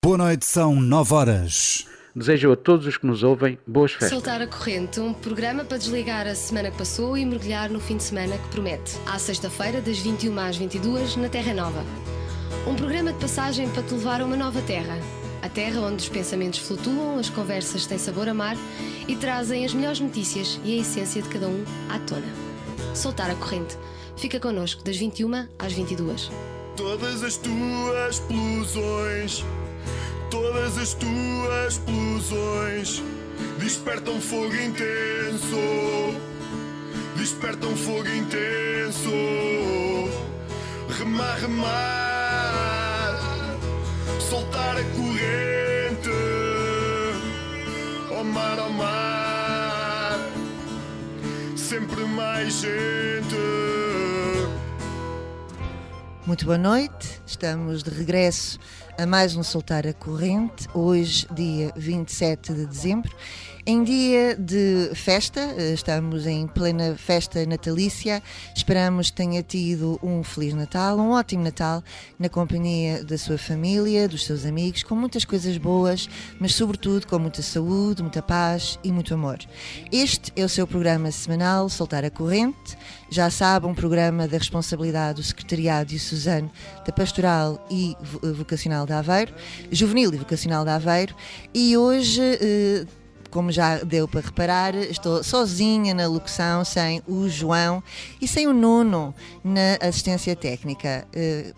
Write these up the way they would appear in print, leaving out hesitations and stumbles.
Boa noite, são 9 horas. Desejo a todos os que nos ouvem boas festas. Soltar a Corrente, um programa para desligar a semana que passou e mergulhar no fim de semana que promete. À sexta-feira, das 21 às 22, na Terra Nova. Um programa de passagem para te levar a uma nova terra. A terra onde os pensamentos flutuam, as conversas têm sabor a mar e trazem as melhores notícias e a essência de cada um à tona. Soltar a Corrente. Fica connosco das 21 às 22. Todas as tuas explosões, todas as tuas explosões despertam fogo intenso, despertam fogo intenso. Remar, remar, soltar a corrente, ao mar, sempre mais gente. Muito boa noite, estamos de regresso a mais um Soltar a Corrente, hoje dia 27 de dezembro, em dia de festa, estamos em plena festa natalícia, esperamos que tenha tido um Feliz Natal, um ótimo Natal, na companhia da sua família, dos seus amigos, com muitas coisas boas, mas sobretudo com muita saúde, muita paz e muito amor. Este é o seu programa semanal, Soltar a Corrente, já sabe, um programa da responsabilidade do Secretariado Diocesano da Pastoral e Vocacional de Aveiro, Juvenil e Vocacional de Aveiro, e hoje, como já deu para reparar, estou sozinha na locução, sem o João e sem o Nuno na assistência técnica.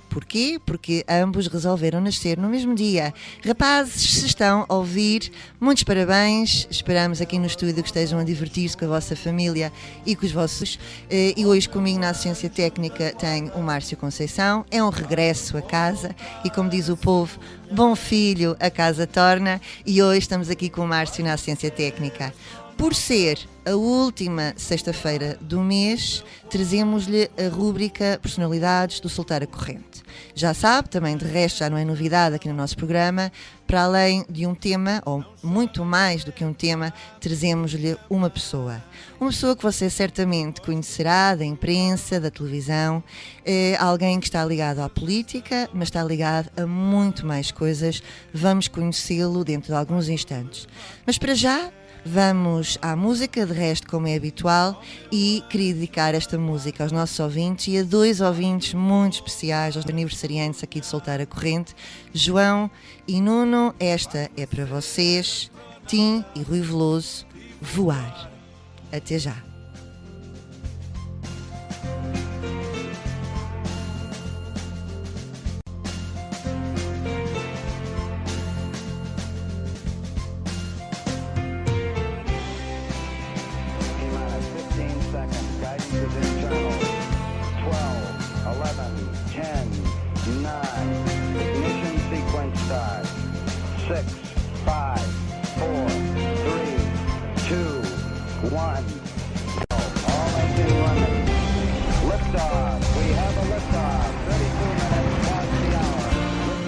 Porquê? Porque ambos resolveram nascer no mesmo dia. Rapazes, se estão a ouvir, muitos parabéns. Esperamos aqui no estúdio que estejam a divertir-se com a vossa família e com os vossos. E hoje comigo na assistência técnica tenho o Márcio Conceição. É um regresso a casa e, como diz o povo, bom filho a casa torna, e hoje estamos aqui com o Márcio na assistência técnica. Por ser a última sexta-feira do mês, trazemos-lhe a rúbrica Personalidades do Soltar a Corrente. Já sabe, também de resto já não é novidade aqui no nosso programa, para além de um tema, ou muito mais do que um tema, trazemos-lhe uma pessoa. Uma pessoa que você certamente conhecerá da imprensa, da televisão, é alguém que está ligado à política, mas está ligado a muito mais coisas. Vamos conhecê-lo dentro de alguns instantes. Mas para já, vamos à música, de resto, como é habitual, e queria dedicar esta música aos nossos ouvintes e a dois ouvintes muito especiais, aos aniversariantes aqui de Soltar a Corrente, João e Nuno. Esta é para vocês, Tim e Rui Veloso, Voar. Até já.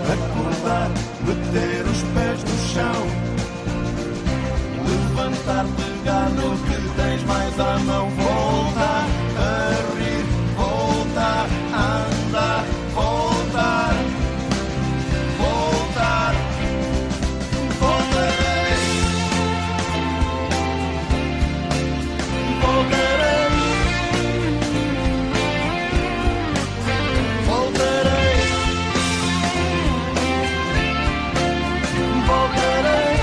Acordar, meter os pés no chão, levantar, pegar no que tens mais à mão, voltar a rir, voltar a andar, voltar, voltar, voltarei, voltarei, voltarei. Voltarei,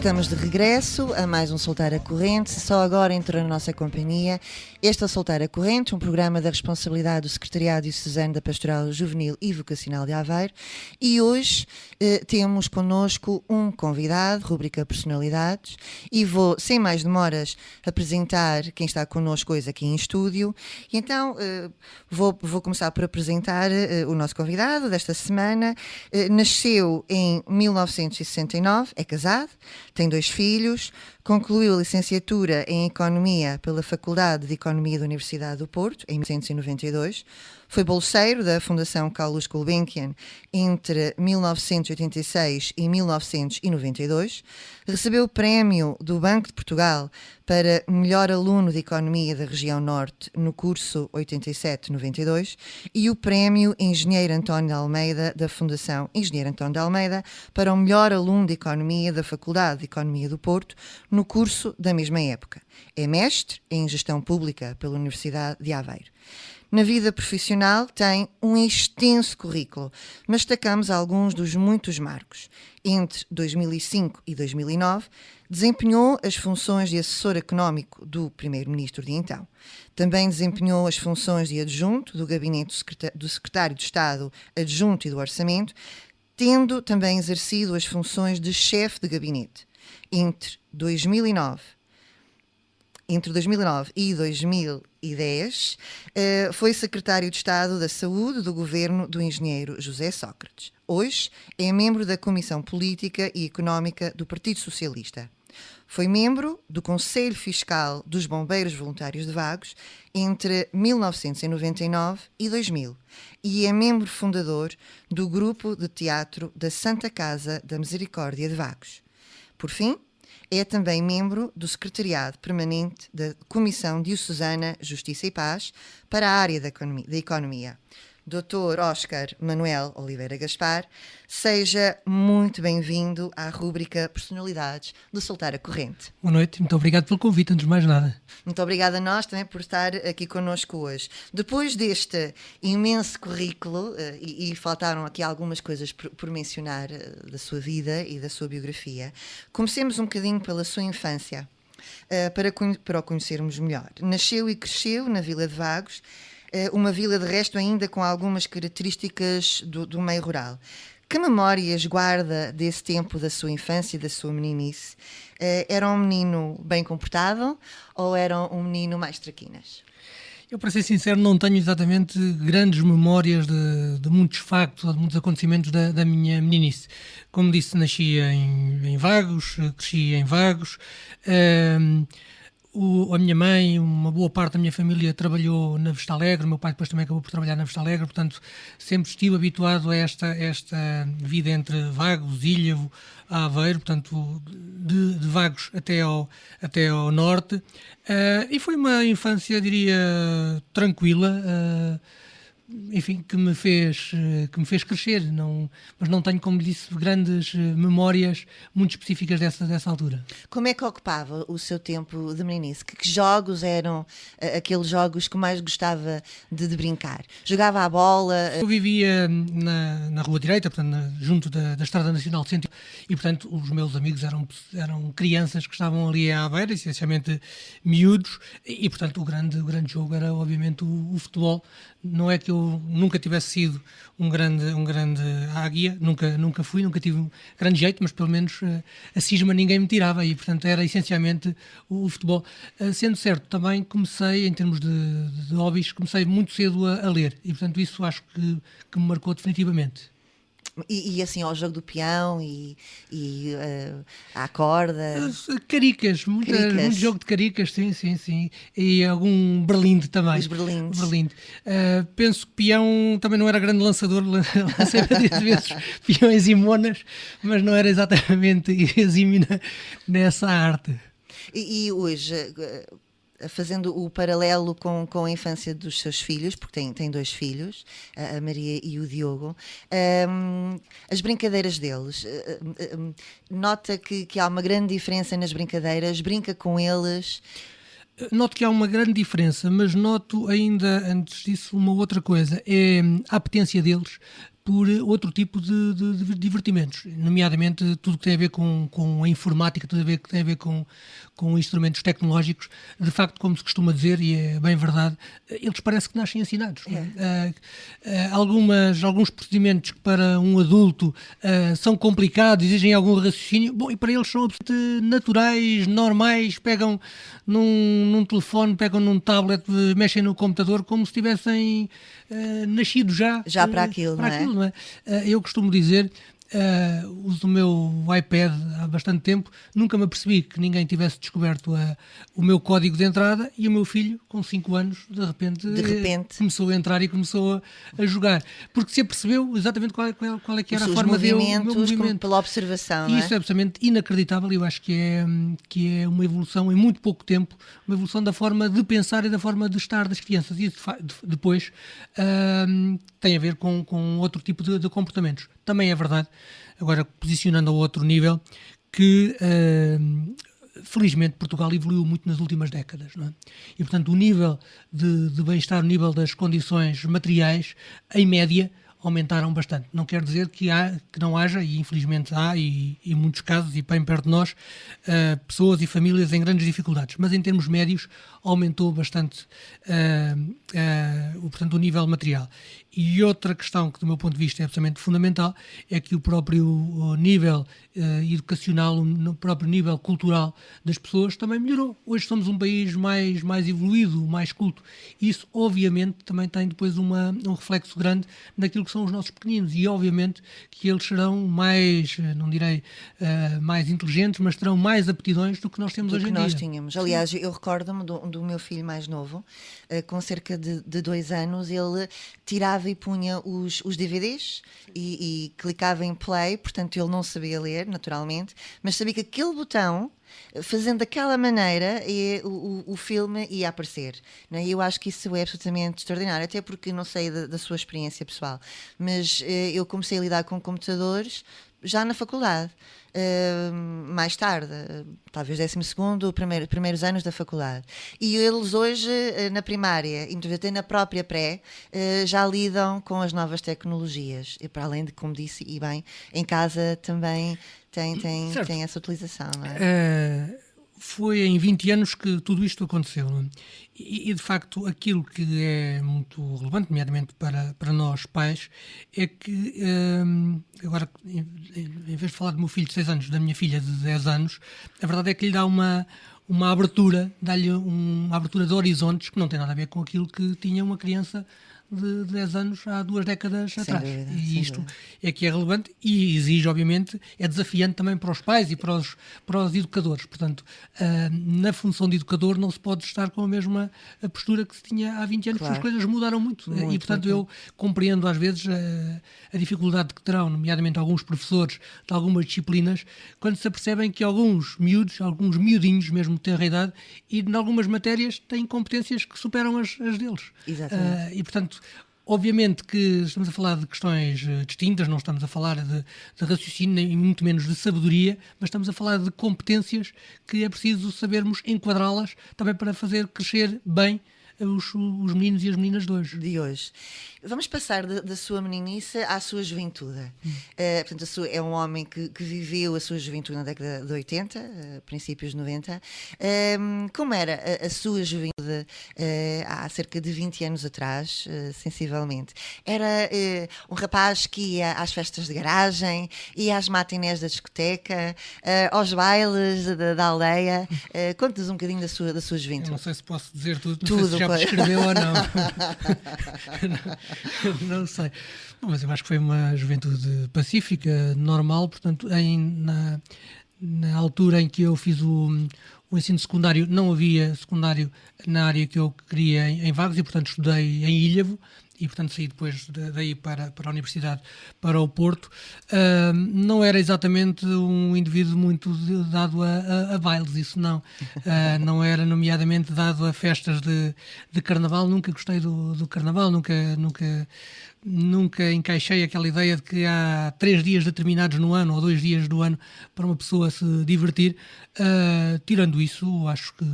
Estamos de regresso a mais um Soltar a Corrente. Só agora entrou na nossa companhia. Este é o Soltar a Corrente, um programa da responsabilidade do Secretariado Diocesano da Pastoral Juvenil e Vocacional de Aveiro. E hoje temos connosco um convidado, rubrica Personalidades, e vou, sem mais demoras, apresentar quem está connosco hoje aqui em estúdio. E então vou começar por apresentar o nosso convidado desta semana. Nasceu em 1969, é casado, tem 2 filhos, concluiu a licenciatura em Economia pela Faculdade de Economia da Universidade do Porto, em 1992. Foi bolseiro da Fundação Carlos Gulbenkian entre 1986 e 1992. Recebeu o prémio do Banco de Portugal para melhor aluno de Economia da região Norte no curso 87-92 e o prémio Engenheiro António de Almeida da Fundação Engenheiro António de Almeida para o melhor aluno de Economia da Faculdade de Economia do Porto no curso da mesma época. É mestre em Gestão Pública pela Universidade de Aveiro. Na vida profissional tem um extenso currículo, mas destacamos alguns dos muitos marcos. Entre 2005 e 2009, desempenhou as funções de assessor económico do primeiro-ministro de então. Também desempenhou as funções de adjunto do gabinete do secretário de Estado adjunto e do Orçamento, tendo também exercido as funções de chefe de gabinete. Entre 2009 e 2010, foi secretário de Estado da Saúde do governo do engenheiro José Sócrates. Hoje é membro da Comissão Política e Económica do Partido Socialista. Foi membro do Conselho Fiscal dos Bombeiros Voluntários de Vagos entre 1999 e 2000 e é membro fundador do Grupo de Teatro da Santa Casa da Misericórdia de Vagos. Por fim, é também membro do Secretariado Permanente da Comissão Diocesana Justiça e Paz para a área da Economia. Dr. Óscar Manuel Oliveira Gaspar, seja muito bem-vindo à rúbrica Personalidades do Soltar a Corrente. Boa noite, muito obrigado pelo convite, antes de mais nada. Muito obrigada a nós também por estar aqui connosco hoje. Depois deste imenso currículo, e faltaram aqui algumas coisas por mencionar da sua vida e da sua biografia, comecemos um bocadinho pela sua infância, para o conhecermos melhor. Nasceu e cresceu na Vila de Vagos, uma vila de resto ainda com algumas características do meio rural. Que memórias guarda desse tempo da sua infância e da sua meninice? Era um menino bem comportado ou era um menino mais traquinas? Eu, para ser sincero, não tenho exatamente grandes memórias de muitos factos ou de muitos acontecimentos da minha meninice. Como disse, nasci em Vagos, cresci em Vagos. A minha mãe, uma boa parte da minha família trabalhou na Vista Alegre, o meu pai depois também acabou por trabalhar na Vista Alegre, portanto sempre estive habituado a esta vida entre Vagos, Ilhavo, Aveiro, portanto de Vagos até ao norte, e foi uma infância, diria, tranquila, enfim, que me fez crescer, mas não tenho, como disse, grandes memórias muito específicas dessa altura. Como é que ocupava o seu tempo de meninice? Que jogos eram aqueles jogos que mais gostava de brincar? Jogava à bola? Eu vivia na Rua Direita, portanto, junto da Estrada Nacional Centro, e portanto os meus amigos eram crianças que estavam ali à beira, essencialmente miúdos, e portanto o grande jogo era obviamente o futebol. Não é que eu nunca tivesse sido um grande águia, nunca fui, nunca tive um grande jeito, mas pelo menos a cisma ninguém me tirava e, portanto, era essencialmente o futebol. Sendo certo, também comecei, em termos de hobbies, comecei muito cedo a ler e, portanto, isso acho que me marcou definitivamente. E assim ao jogo do peão e à corda? Caricas, muito jogo de caricas, sim. E algum berlinde também. Os berlindes. Penso que peão também não era grande lançador, lancei várias vezes peões e monas, mas não era exatamente exímio nessa arte. E hoje, fazendo o paralelo com a infância dos seus filhos, porque tem 2 filhos, a Maria e o Diogo, as brincadeiras deles, nota que há uma grande diferença nas brincadeiras, brinca com eles? Noto que há uma grande diferença, mas noto ainda, antes disso, uma outra coisa, é a apetência deles por outro tipo de divertimentos, nomeadamente tudo que tem a ver com a informática, tudo que tem a ver com instrumentos tecnológicos. De facto, como se costuma dizer, e é bem verdade, eles parece que nascem ensinados. Alguns procedimentos que para um adulto são complicados, exigem algum raciocínio, bom, e para eles são absolutamente naturais, normais, pegam num telefone, pegam num tablet, mexem no computador como se tivessem nascido já para aquilo, não é? Eu costumo dizer, uso o meu iPad há bastante tempo, nunca me apercebi que ninguém tivesse descoberto o meu código de entrada, e o meu filho, com 5 anos, de repente começou a entrar e começou a jogar, porque se apercebeu exatamente qual é que era a forma de o meu movimento. Pela observação, e isso é absolutamente inacreditável, e eu acho que é uma evolução em muito pouco tempo, uma evolução da forma de pensar e da forma de estar das crianças, e depois tem a ver com outro tipo de comportamentos. Também é verdade, agora posicionando a outro nível, que felizmente Portugal evoluiu muito nas últimas décadas, não é? E portanto o nível de bem-estar, o nível das condições materiais, em média, aumentaram bastante. Não quer dizer que não haja, e infelizmente há, e em muitos casos, e bem perto de nós, pessoas e famílias em grandes dificuldades. Mas em termos médios aumentou bastante portanto, o nível material. E outra questão que, do meu ponto de vista, é absolutamente fundamental é que o próprio nível educacional, o próprio nível cultural das pessoas também melhorou. Hoje somos um país mais evoluído, mais culto. Isso, obviamente, também tem depois um reflexo grande naquilo que são os nossos pequeninos, e obviamente que eles serão mais, não direi mais inteligentes, mas terão mais aptidões do que nós temos hoje em dia. Do que nós tínhamos. Aliás, eu recordo-me do meu filho mais novo, com cerca de 2 anos, ele tirava e punha os DVDs e clicava em play, portanto ele não sabia ler, naturalmente, mas sabia que aquele botão, fazendo daquela maneira, o filme ia aparecer. Não é? E eu acho que isso é absolutamente extraordinário, até porque não sei da sua experiência pessoal, mas eu comecei a lidar com computadores já na faculdade. Mais tarde, talvez 12º, primeiros anos da faculdade. E eles hoje, na primária, e muitas vezes até na própria pré, já lidam com as novas tecnologias. E para além de, como disse, e bem, em casa também tem essa utilização, não é? Foi em 20 anos que tudo isto aconteceu, não é? E de facto aquilo que é muito relevante, nomeadamente para nós pais, é que agora, em vez de falar do meu filho de 6 anos, da minha filha de 10 anos, a verdade é que lhe dá uma abertura, dá-lhe uma abertura de horizontes que não tem nada a ver com aquilo que tinha uma criança de 10 anos há 2 décadas atrás. Dúvida, e isto é que é relevante e exige, obviamente, é desafiante também para os pais e para os educadores. Portanto, na função de educador não se pode estar com a mesma postura que se tinha há 20 anos, claro. porque as coisas mudaram muito. E, portanto, eu compreendo às vezes a dificuldade que terão, nomeadamente alguns professores de algumas disciplinas, quando se apercebem que alguns miudinhos, mesmo de tenra idade, e em algumas matérias têm competências que superam as deles. Exatamente. E, portanto, obviamente que estamos a falar de questões distintas, não estamos a falar de raciocínio, nem muito menos de sabedoria, mas estamos a falar de competências que é preciso sabermos enquadrá-las também para fazer crescer bem os meninos e as meninas de hoje. Vamos passar da sua meninice à sua juventude. Portanto, é um homem que viveu a sua juventude na década de 80, princípios de 90. Como era a sua juventude há cerca de 20 anos atrás, sensivelmente? Era um rapaz que ia às festas de garagem, ia às matinés da discoteca, aos bailes da aldeia. Conte-nos um bocadinho da sua juventude. Eu não sei se posso dizer tudo, não sei se já prescreveu ou não. Não sei. Mas eu acho que foi uma juventude pacífica, normal, portanto, na altura em que eu fiz o ensino secundário, não havia secundário na área que eu queria em Vagos e, portanto, estudei em Ilhavo e, portanto, saí depois daí para a Universidade, para o Porto. Não era exatamente um indivíduo muito dado a bailes, isso não. Não era, nomeadamente, dado a festas de carnaval. Nunca gostei do carnaval, nunca encaixei aquela ideia de que há 3 dias determinados no ano ou 2 dias do ano para uma pessoa se divertir. Tirando isso, acho que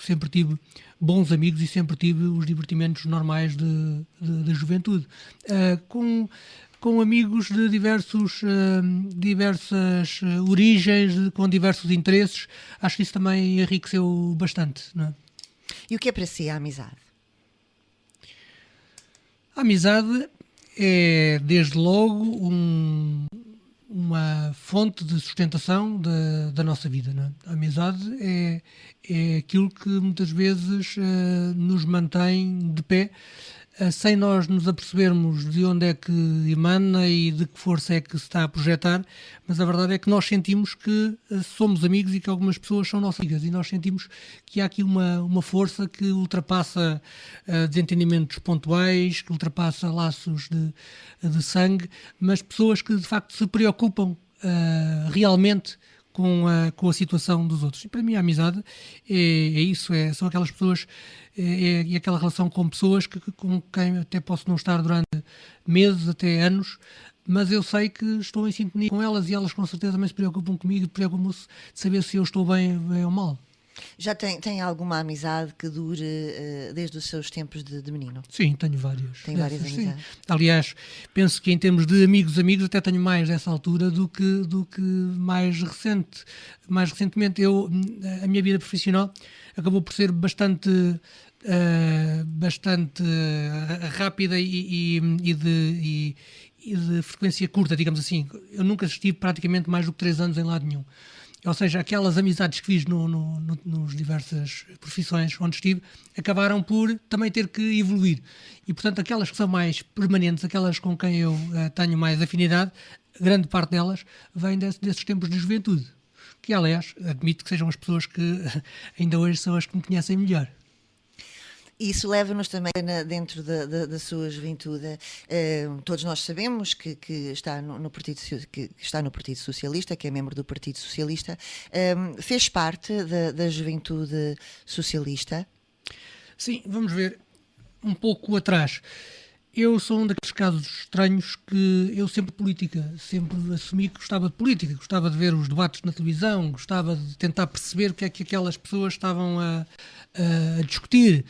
sempre tive bons amigos e sempre tive os divertimentos normais de juventude. Com com amigos de diversas origens, com diversos interesses. Acho que isso também enriqueceu bastante, não é? E o que é para si a amizade? A amizade é, desde logo, uma fonte de sustentação da nossa vida, não é? A amizade é aquilo que muitas vezes nos mantém de pé, sem nós nos apercebermos de onde é que emana e de que força é que se está a projetar, mas a verdade é que nós sentimos que somos amigos e que algumas pessoas são nossas amigas, e nós sentimos que há aqui uma força que ultrapassa desentendimentos pontuais, que ultrapassa laços de sangue, mas pessoas que de facto se preocupam realmente com a situação dos outros. E para mim a amizade é isso, são aquelas pessoas, é aquela relação com pessoas com quem até posso não estar durante meses, até anos, mas eu sei que estou em sintonia com elas e elas com certeza também se preocupam comigo e preocupam-se de saber se eu estou bem ou mal. Já tem alguma amizade que dure desde os seus tempos de menino? Sim, tenho várias. Tem várias sim. amizades? Aliás, penso que em termos de amigos, até tenho mais dessa altura do que mais recentemente. A minha vida profissional acabou por ser bastante rápida e de frequência curta, digamos assim. Eu nunca estive praticamente mais do que 3 anos em lado nenhum. Ou seja, aquelas amizades que fiz nos diversas profissões onde estive, acabaram por também ter que evoluir. E, portanto, aquelas que são mais permanentes, aquelas com quem eu tenho mais afinidade, grande parte delas vem desses tempos de juventude. Que, aliás, admito que sejam as pessoas que ainda hoje são as que me conhecem melhor. Isso leva-nos também dentro da sua juventude. Todos nós sabemos que está no Partido Socialista, que é membro do Partido Socialista. Fez parte da juventude socialista? Sim, vamos ver um pouco atrás. Eu sou um daqueles casos estranhos que eu sempre assumi que gostava de política, gostava de ver os debates na televisão, gostava de tentar perceber o que é que aquelas pessoas estavam a discutir.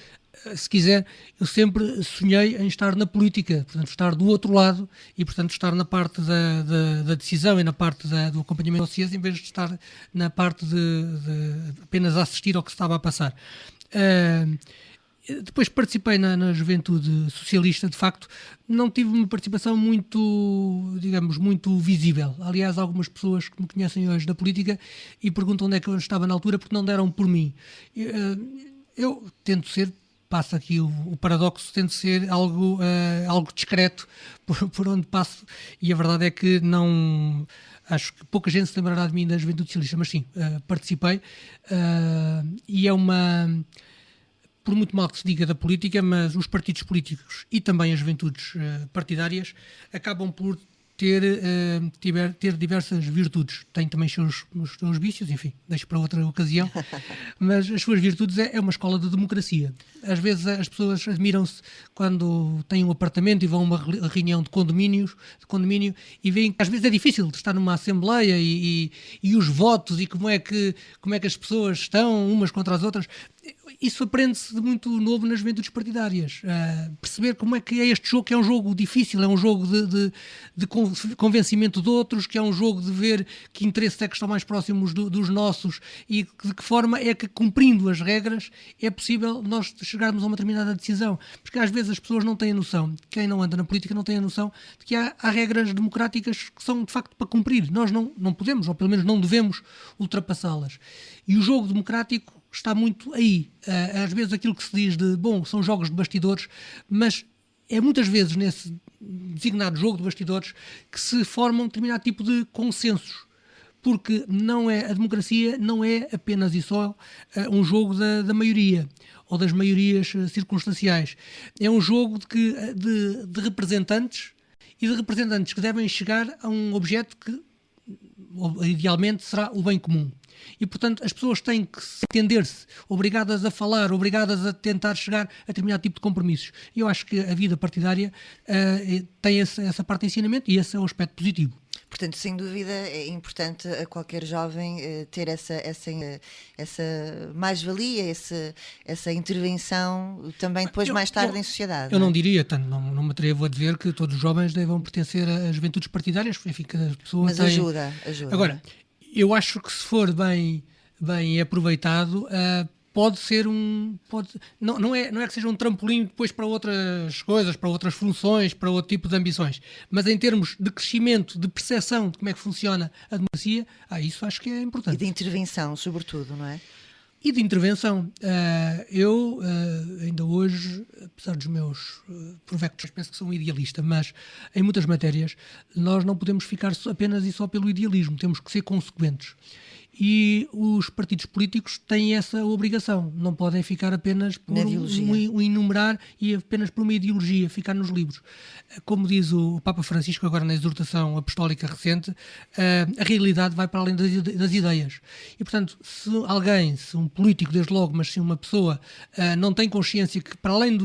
Se quiser, eu sempre sonhei em estar na política, portanto, estar do outro lado e, portanto, estar na parte da decisão e na parte do acompanhamento do dossiês, em vez de estar na parte de apenas assistir ao que se estava a passar. Depois participei na juventude socialista, de facto, não tive uma participação muito, digamos, muito visível. Aliás, algumas pessoas que me conhecem hoje da política e perguntam onde é que eu estava na altura porque não deram por mim. Eu tento ser, passa aqui o paradoxo, tento ser algo discreto por onde passo, e a verdade é que não... Acho que pouca gente se lembrará de mim da juventude socialista, mas sim, participei, e é uma... Por muito mal que se diga da política, mas os partidos políticos e também as juventudes partidárias acabam por ter diversas virtudes. Tem também os seus vícios, enfim, deixo para outra ocasião, mas as suas virtudes é uma escola de democracia. Às vezes as pessoas admiram-se quando têm um apartamento e vão a uma reunião de condomínio e veem que às vezes é difícil de estar numa assembleia e os votos e como é que as pessoas estão umas contra as outras. Isso aprende-se de muito novo nas juventudes partidárias. Perceber como é que é este jogo, que é um jogo difícil, é um jogo de convencimento de outros, que é um jogo de ver que interesses é que estão mais próximos dos nossos e de que forma é que, cumprindo as regras, é possível nós chegarmos a uma determinada decisão. Porque às vezes as pessoas não têm a noção, quem não anda na política não tem a noção de que há regras democráticas que são de facto para cumprir. Nós não podemos, ou pelo menos não devemos, ultrapassás-las. E o jogo democrático está muito aí. Às vezes aquilo que se diz são jogos de bastidores, mas é muitas vezes nesse designado jogo de bastidores que se forma um determinado tipo de consensos, porque a democracia não é apenas e só um jogo da maioria ou das maiorias circunstanciais. É um jogo de representantes e de representantes que devem chegar a um objeto que idealmente será o bem comum. E, portanto, as pessoas têm que entender-se, obrigadas a falar, obrigadas a tentar chegar a determinado tipo de compromissos. E eu acho que a vida partidária tem essa parte de ensinamento e esse é o aspecto positivo. Portanto, sem dúvida, é importante a qualquer jovem ter essa mais-valia, essa intervenção também depois, mais tarde, em sociedade. Eu não diria, não me atrevo a dizer que todos os jovens devam pertencer às juventudes partidárias, enfim, cada pessoa mas tem... ajuda. Agora, eu acho que se for bem aproveitado, pode ser não é que seja um trampolim depois para outras coisas, para outras funções, para outro tipo de ambições, mas em termos de crescimento, de percepção de como é que funciona a democracia, isso acho que é importante. E de intervenção, sobretudo, não é? E de intervenção. Eu, ainda hoje, apesar dos meus provectos, penso que sou um idealista, mas em muitas matérias nós não podemos ficar apenas e só pelo idealismo, temos que ser consequentes. E os partidos políticos têm essa obrigação, não podem ficar apenas por um enumerar e apenas por uma ideologia, ficar nos livros. Como diz o Papa Francisco agora na exortação apostólica recente, a realidade vai para além das ideias. E, portanto, se um político, desde logo, mas se uma pessoa não tem consciência que, para além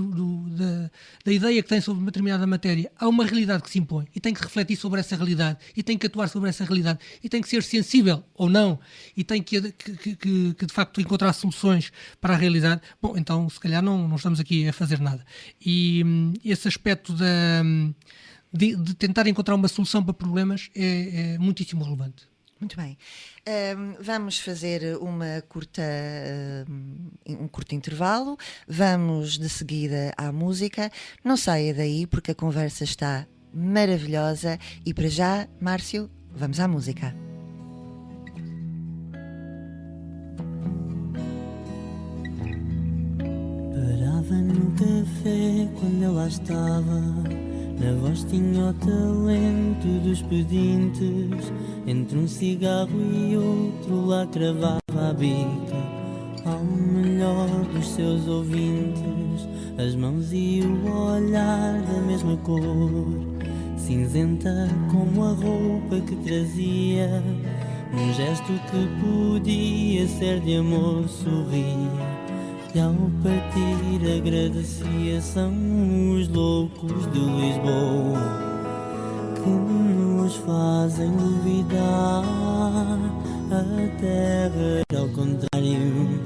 da ideia que tem sobre uma determinada matéria, há uma realidade que se impõe e tem que refletir sobre essa realidade e tem que atuar sobre essa realidade e tem que ser sensível ou não e tem que de facto encontrar soluções para a realidade, bom, então se calhar não estamos aqui a fazer nada. E esse aspecto de tentar encontrar uma solução para problemas é muitíssimo relevante. Muito bem. Vamos fazer um curto intervalo, vamos de seguida à música. Não saia daí porque a conversa está maravilhosa e para já, Márcio, vamos à música. Parava no café quando eu lá estava, na voz tinha o talento dos pedintes, entre um cigarro e outro lá cravava a bica ao melhor dos seus ouvintes, as mãos e o olhar da mesma cor, cinzenta como a roupa que trazia, num gesto que podia ser de amor sorria. E ao partir agradecia, são os loucos de Lisboa que nos fazem duvidar, a terra é ao contrário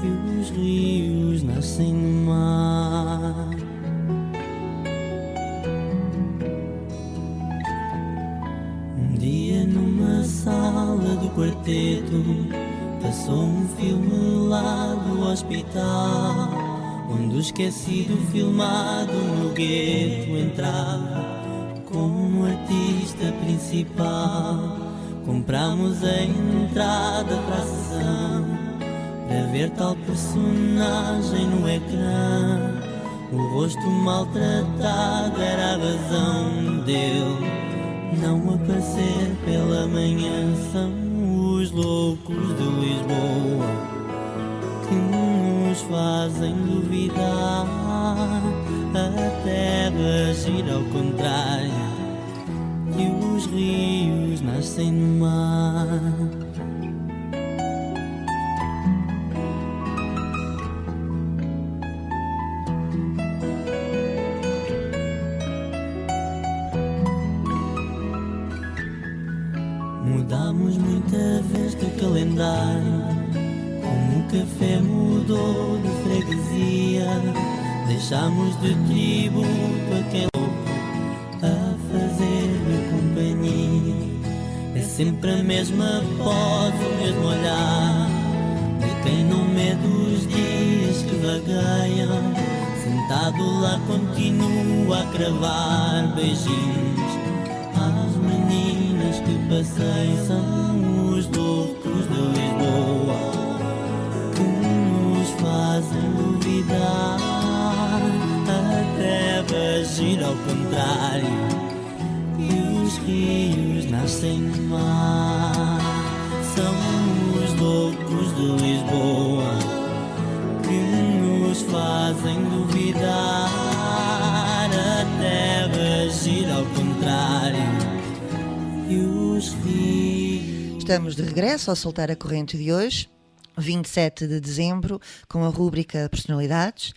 e os rios nascem no mar. Um dia numa sala do quarteto passou um filme lá do hospital, onde o esquecido filmado no gueto entrava como artista principal. Comprámos a entrada para a sessão, para ver tal personagem no ecrã. O rosto maltratado era a razão dele não aparecer pela manhã. São os loucos de Lisboa que nos fazem duvidar, a terra gira ao contrário e os rios nascem no mar. Mudámos muita vez de calendário, como o café mudou de freguesia. Deixámos de tributo a quem louco a fazer-lhe companhia. É sempre a mesma pose, o mesmo olhar de quem não mede os dias que vagueiam. Sentado lá continua a cravar beijinhos às meninas que passei. São os loucos de Lisboa que nos fazem duvidar, a terra gira ao contrário e os rios nascem no mar. São os loucos de Lisboa que nos fazem duvidar, a terra gira ao contrário e os rios. Estamos de regresso ao Soltar a Corrente de hoje. 27 de dezembro, com a rúbrica Personalidades.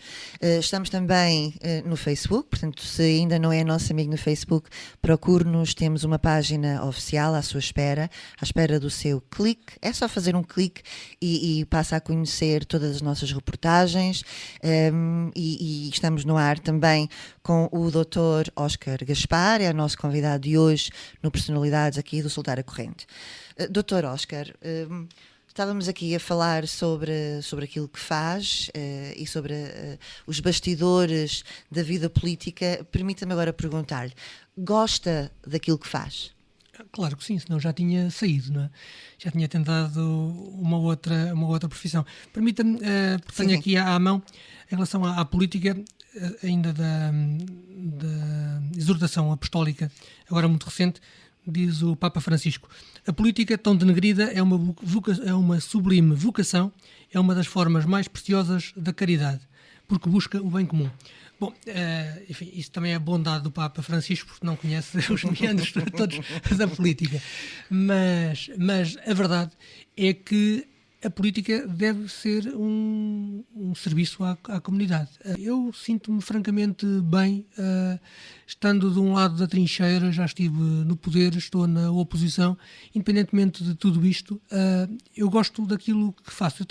Estamos também no Facebook, portanto, se ainda não é nosso amigo no Facebook, procure-nos, temos uma página oficial à sua espera, à espera do seu clique. É só fazer um clique e passa a conhecer todas as nossas reportagens. E estamos no ar também com o Dr. Óscar Gaspar, é o nosso convidado de hoje no Personalidades aqui do Soltar a Corrente. Dr. Óscar, estávamos aqui a falar sobre aquilo que faz e sobre os bastidores da vida política. Permita-me agora perguntar-lhe, gosta daquilo que faz? Claro que sim, senão já tinha saído, não é? Já tinha tentado uma outra profissão. Permita-me, tenho aqui à mão, em relação à política, ainda da exortação apostólica, agora muito recente, diz o Papa Francisco: a política tão denegrida é uma sublime vocação, é uma das formas mais preciosas da caridade, porque busca o bem comum. Bom, enfim, isso também é a bondade do Papa Francisco, porque não conhece os meandros todos da política. Mas a verdade é que a política deve ser um serviço à comunidade. Eu sinto-me francamente bem, estando de um lado da trincheira, já estive no poder, estou na oposição, independentemente de tudo isto, eu gosto daquilo que faço.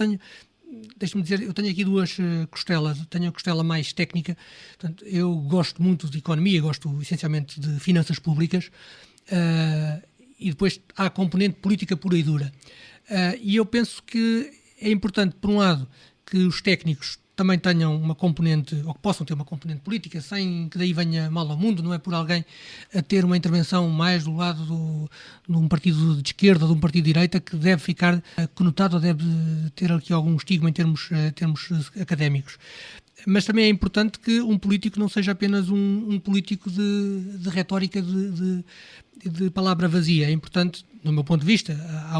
Deixe-me dizer, eu tenho aqui duas costelas. Tenho a costela mais técnica, portanto, eu gosto muito de economia, gosto essencialmente de finanças públicas, e depois há a componente política pura e dura. E eu penso que é importante, por um lado, que os técnicos também tenham uma componente, ou que possam ter uma componente política, sem que daí venha mal ao mundo. Não é por alguém a ter uma intervenção mais do lado de um partido de esquerda ou de um partido de direita que deve ficar conotado ou deve ter aqui algum estigma em termos académicos. Mas também é importante que um político não seja apenas um político de retórica, de palavra vazia. É importante, do meu ponto de vista, há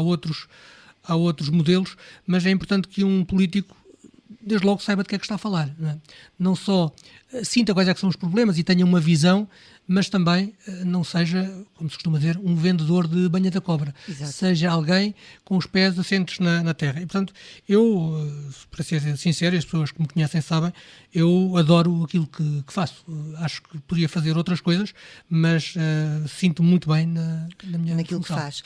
outros modelos, mas é importante que um político desde logo saiba de que é que está a falar. Não só sinta quais é que são os problemas e tenha uma visão, mas também não seja, como se costuma dizer, um vendedor de banha da cobra. Exato. Seja alguém com os pés assentes na terra. E, portanto, eu, para ser sincero, as pessoas que me conhecem sabem, eu adoro aquilo que faço. Acho que podia fazer outras coisas, mas sinto-me muito bem naquilo função. que faz.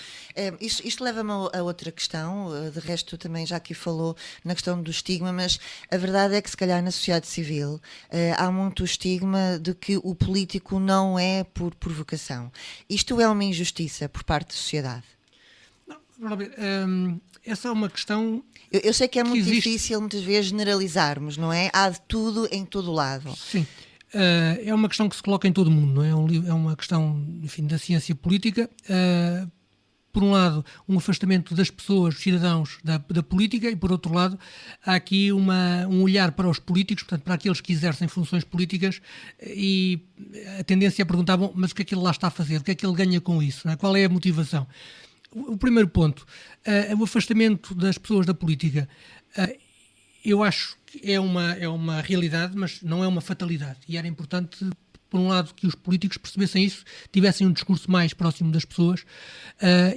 Isto leva-me a outra questão, de resto também já aqui falou na questão do estigma, mas a verdade é que se calhar na sociedade civil há muito estigma de que o político não é por vocação. Isto é uma injustiça por parte da sociedade? Não, essa é uma questão... Eu sei que é muito existe. difícil muitas vezes generalizarmos, não é? Há de tudo em todo lado. Sim. É uma questão que se coloca em todo o mundo, não é? É uma questão, enfim, da ciência política. Por um lado, um afastamento das pessoas, dos cidadãos, da política, e por outro lado, há aqui um olhar para os políticos, portanto, para aqueles que exercem funções políticas, e a tendência é perguntar, bom, mas o que é que ele lá está a fazer? O que é que ele ganha com isso? Não é? Qual é a motivação? O primeiro ponto, o afastamento das pessoas da política, eu acho que é uma realidade, mas não é uma fatalidade, e era importante, por um lado, que os políticos percebessem isso, tivessem um discurso mais próximo das pessoas,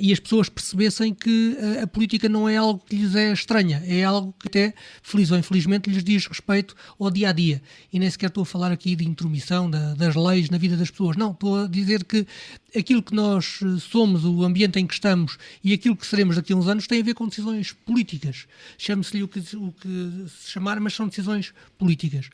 e as pessoas percebessem que a política não é algo que lhes é estranha, é algo que até, feliz ou infelizmente, lhes diz respeito ao dia-a-dia. E nem sequer estou a falar aqui de intromissão das leis na vida das pessoas. Não, estou a dizer que aquilo que nós somos, o ambiente em que estamos e aquilo que seremos daqui a uns anos tem a ver com decisões políticas. Chame-se-lhe o que se chamar, mas são decisões políticas.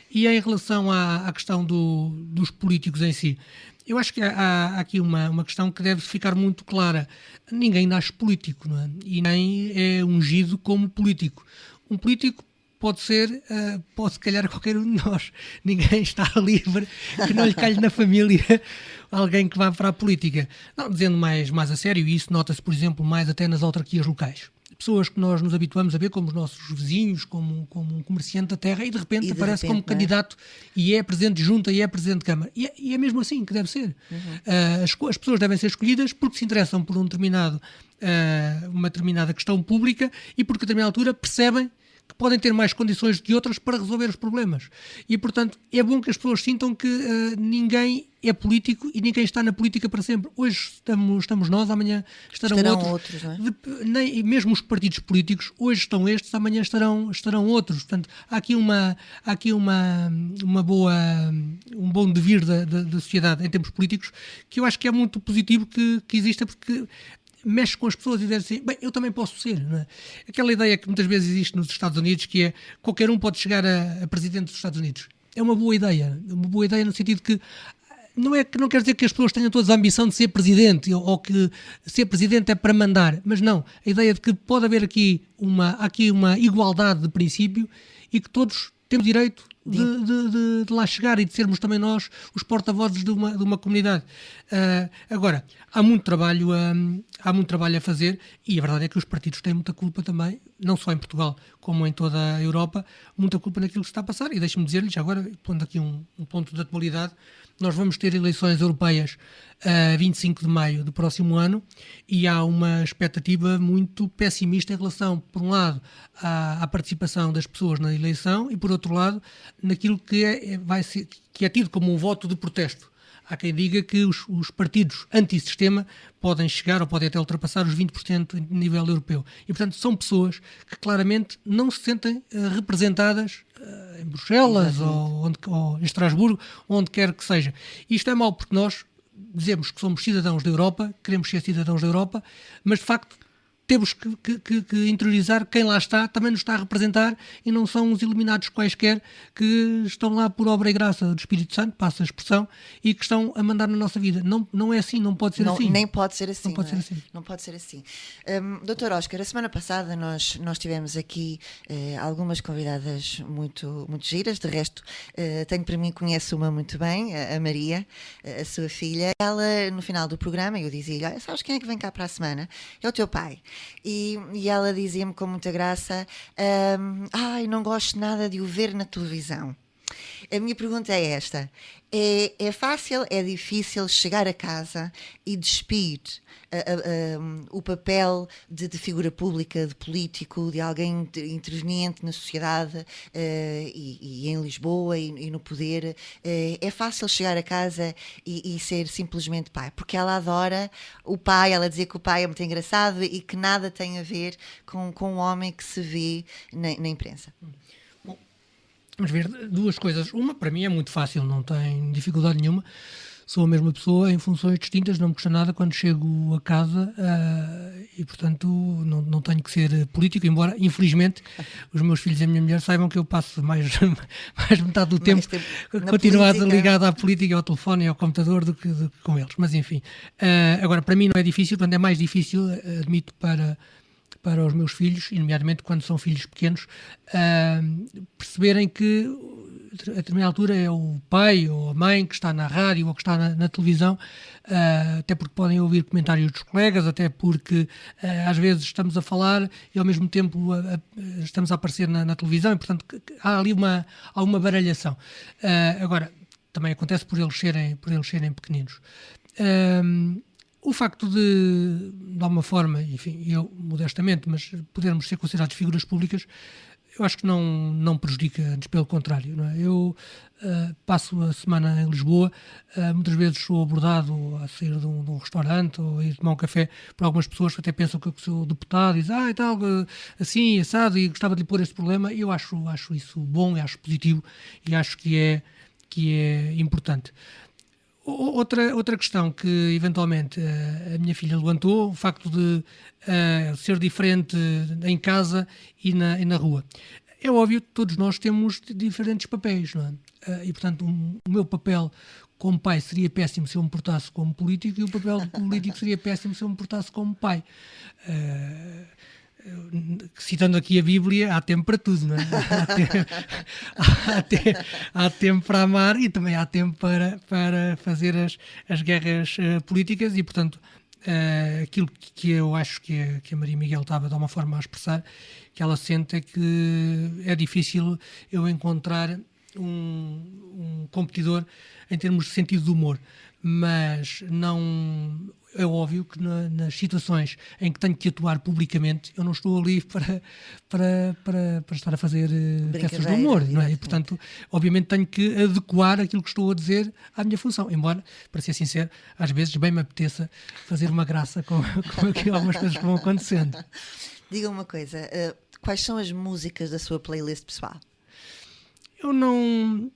E em relação à questão dos políticos em si, eu acho que há aqui uma questão que deve ficar muito clara. Ninguém nasce político, não é? E nem é ungido como político. Um político pode calhar qualquer um de nós. Ninguém está livre que não lhe calhe na família alguém que vá para a política. Não, dizendo mais a sério, e isso nota-se, por exemplo, mais até nas autarquias locais. Pessoas que nós nos habituamos a ver como os nossos vizinhos, como um comerciante da terra, e de repente aparece como candidato e é presidente de junta e é presidente de Câmara. E é mesmo assim que deve ser. Uhum. As pessoas devem ser escolhidas porque se interessam por uma determinada questão pública e porque a determinada altura percebem que podem ter mais condições do que outras para resolver os problemas. E, portanto, é bom que as pessoas sintam que ninguém é político e ninguém está na política para sempre. Hoje estamos nós, amanhã estarão outros. Não é? Mesmo os partidos políticos, hoje estão estes, amanhã estarão outros. Portanto, há aqui um bom devir da sociedade em termos políticos, que eu acho que é muito positivo que exista, porque mexe com as pessoas e diz assim, bem, eu também posso ser, não é? Aquela ideia que muitas vezes existe nos Estados Unidos, que é qualquer um pode chegar a presidente dos Estados Unidos. É uma boa ideia no sentido que não quer dizer que as pessoas tenham todas a ambição de ser presidente, ou que ser presidente é para mandar, mas não, a ideia de que pode haver aqui uma igualdade de princípio e que todos temos direito de lá chegar e de sermos também nós os porta-vozes de uma comunidade. Agora, há muito trabalho a fazer, e a verdade é que os partidos têm muita culpa também, não só em Portugal como em toda a Europa, muita culpa naquilo que se está a passar. E deixe-me dizer-lhes, agora, pondo aqui um ponto de atualidade, nós vamos ter eleições europeias a 25 de maio do próximo ano, e há uma expectativa muito pessimista em relação, por um lado, à participação das pessoas na eleição, e por outro lado, naquilo que é tido como um voto de protesto. Há quem diga que os partidos antissistema podem chegar ou podem até ultrapassar os 20% em nível europeu. E, portanto, são pessoas que claramente não se sentem representadas em Bruxelas ou em Estrasburgo, onde quer que seja. Isto é mau porque nós dizemos que somos cidadãos da Europa, queremos ser cidadãos da Europa, mas, de facto, temos que interiorizar quem lá está, também nos está a representar, e não são os iluminados quaisquer que estão lá por obra e graça do Espírito Santo, passa a expressão, e que estão a mandar na nossa vida. Não é assim, não pode ser assim. Nem pode ser assim. Não pode ser assim. Dr. Oscar, a semana passada nós tivemos aqui algumas convidadas muito, muito giras, de resto tenho para mim, conheço uma muito bem, a Maria, a sua filha. Ela, no final do programa, eu dizia-lhe, olha, sabes quem é que vem cá para a semana? É o teu pai. E ela dizia-me com muita graça, não gosto nada de o ver na televisão. A minha pergunta é esta: é fácil, é difícil chegar a casa e despir o papel de figura pública, de político, de alguém interveniente na sociedade e em Lisboa e no poder? É fácil chegar a casa e ser simplesmente pai? Porque ela adora o pai, ela dizia que o pai é muito engraçado e que nada tem a ver com o homem que se vê na imprensa. Vamos ver duas coisas. Uma, para mim, é muito fácil, não tem dificuldade nenhuma. Sou a mesma pessoa em funções distintas, não me custa nada quando chego a casa e, portanto, não tenho que ser político, embora, infelizmente, os meus filhos e a minha mulher saibam que eu passo mais metade do tempo continuado ligado à política, ao telefone e ao computador do que com eles. Mas, enfim. Agora, para mim não é difícil, portanto, é mais difícil, admito, para os meus filhos, e nomeadamente quando são filhos pequenos, perceberem que a determinada altura é o pai ou a mãe que está na rádio ou que está na televisão, até porque podem ouvir comentários dos colegas, até porque às vezes estamos a falar e ao mesmo tempo estamos a aparecer na televisão, e portanto há ali uma baralhação. Agora, também acontece por eles serem pequeninos. O facto de alguma forma, enfim, eu modestamente, mas podermos ser considerados figuras públicas, eu acho que não prejudica, antes pelo contrário, não é? Eu passo a semana em Lisboa, muitas vezes sou abordado a sair de um restaurante ou a ir tomar um café por algumas pessoas que até pensam que eu sou deputado e dizem, e tal, assim, assado, e gostava de lhe pôr este problema. Eu acho isso bom, acho positivo e acho que é importante. Outra questão que eventualmente a minha filha levantou, o facto de ser diferente em casa e na rua. É óbvio que todos nós temos diferentes papéis, não é? E, portanto, o meu papel como pai seria péssimo se eu me portasse como político, e o papel de político seria péssimo se eu me portasse como pai. Citando aqui a Bíblia, há tempo para tudo, não é? Há tempo para amar e também há tempo para fazer as guerras políticas, e, portanto, aquilo que eu acho que a Maria Miguel estava de alguma forma a expressar, que ela sente, é que é difícil eu encontrar um competidor em termos de sentido de humor, mas não... é óbvio que nas situações em que tenho que atuar publicamente, eu não estou ali para estar a fazer peças de humor, não é? E, portanto, obviamente tenho que adequar aquilo que estou a dizer à minha função, embora, para ser sincero, às vezes bem me apeteça fazer uma graça com algumas coisas que vão acontecendo. Diga uma coisa, quais são as músicas da sua playlist pessoal? Eu não